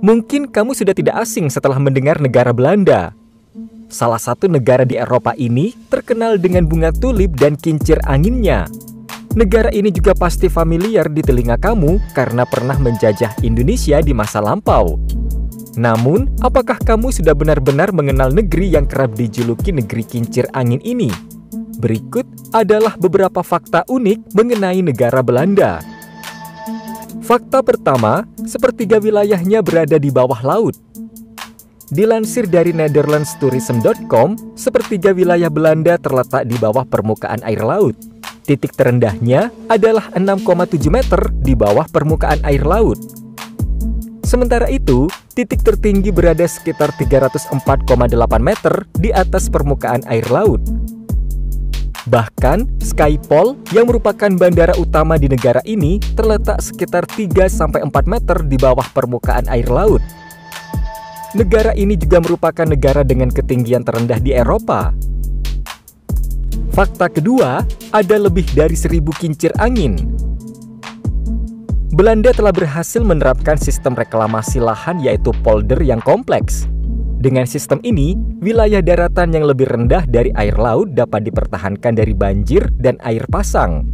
Mungkin kamu sudah tidak asing setelah mendengar negara Belanda. Salah satu negara di Eropa ini terkenal dengan bunga tulip dan kincir anginnya. Negara ini juga pasti familiar di telinga kamu karena pernah menjajah Indonesia di masa lampau. Namun, apakah kamu sudah benar-benar mengenal negeri yang kerap dijuluki negeri kincir angin ini? Berikut adalah beberapa fakta unik mengenai negara Belanda. Fakta pertama, sepertiga wilayahnya berada di bawah laut. Dilansir dari Netherlandstourism.com, sepertiga wilayah Belanda terletak di bawah permukaan air laut. Titik terendahnya adalah 6,7 meter di bawah permukaan air laut. Sementara itu, titik tertinggi berada sekitar 304,8 meter di atas permukaan air laut. Bahkan, Schiphol yang merupakan bandara utama di negara ini terletak sekitar 3-4 meter di bawah permukaan air laut. Negara ini juga merupakan negara dengan ketinggian terendah di Eropa. Fakta kedua, ada lebih dari 1.000 kincir angin. Belanda telah berhasil menerapkan sistem reklamasi lahan yaitu polder yang kompleks. Dengan sistem ini, wilayah daratan yang lebih rendah dari air laut dapat dipertahankan dari banjir dan air pasang.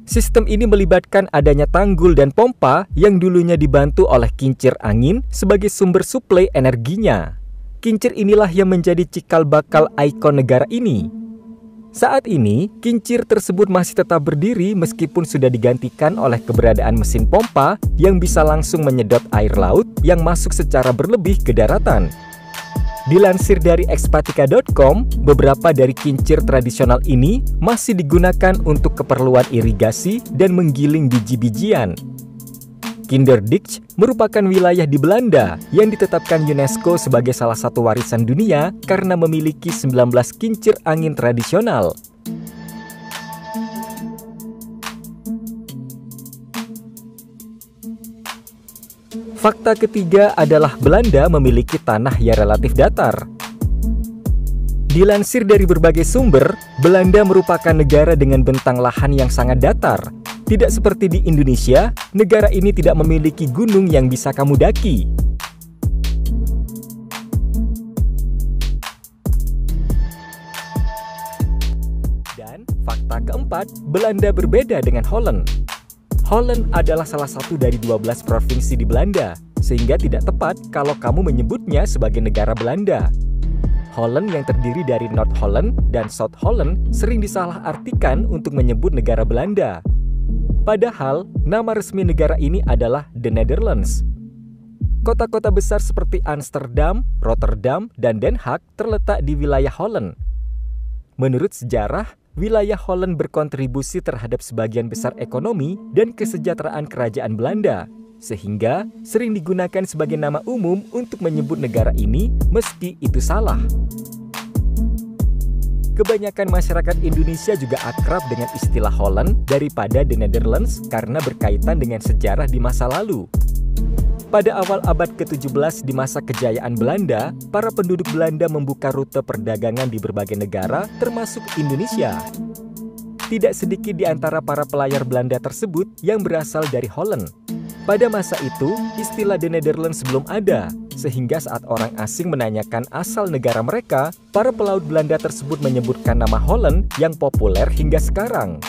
Sistem ini melibatkan adanya tanggul dan pompa yang dulunya dibantu oleh kincir angin sebagai sumber suplai energinya. Kincir inilah yang menjadi cikal bakal ikon negara ini. Saat ini, kincir tersebut masih tetap berdiri meskipun sudah digantikan oleh keberadaan mesin pompa yang bisa langsung menyedot air laut yang masuk secara berlebih ke daratan. Dilansir dari expatica.com, beberapa dari kincir tradisional ini masih digunakan untuk keperluan irigasi dan menggiling biji-bijian. Kinderdijk merupakan wilayah di Belanda yang ditetapkan UNESCO sebagai salah satu warisan dunia karena memiliki 19 kincir angin tradisional. Fakta ketiga adalah Belanda memiliki tanah yang relatif datar. Dilansir dari berbagai sumber, Belanda merupakan negara dengan bentang lahan yang sangat datar. Tidak seperti di Indonesia, negara ini tidak memiliki gunung yang bisa kamu daki. Dan fakta keempat, Belanda berbeda dengan Holland. Holland adalah salah satu dari 12 provinsi di Belanda, sehingga tidak tepat kalau kamu menyebutnya sebagai negara Belanda. Holland yang terdiri dari North Holland dan South Holland sering disalahartikan untuk menyebut negara Belanda. Padahal, nama resmi negara ini adalah The Netherlands. Kota-kota besar seperti Amsterdam, Rotterdam, dan Den Haag terletak di wilayah Holland. Menurut sejarah, wilayah Holland berkontribusi terhadap sebagian besar ekonomi dan kesejahteraan kerajaan Belanda, sehingga sering digunakan sebagai nama umum untuk menyebut negara ini meski itu salah. Kebanyakan masyarakat Indonesia juga akrab dengan istilah Holland daripada The Netherlands karena berkaitan dengan sejarah di masa lalu. Pada awal abad ke-17 di masa kejayaan Belanda, para penduduk Belanda membuka rute perdagangan di berbagai negara termasuk Indonesia. Tidak sedikit di antara para pelayar Belanda tersebut yang berasal dari Holland. Pada masa itu, istilah The Netherlands belum ada, sehingga saat orang asing menanyakan asal negara mereka, para pelaut Belanda tersebut menyebutkan nama Holland yang populer hingga sekarang.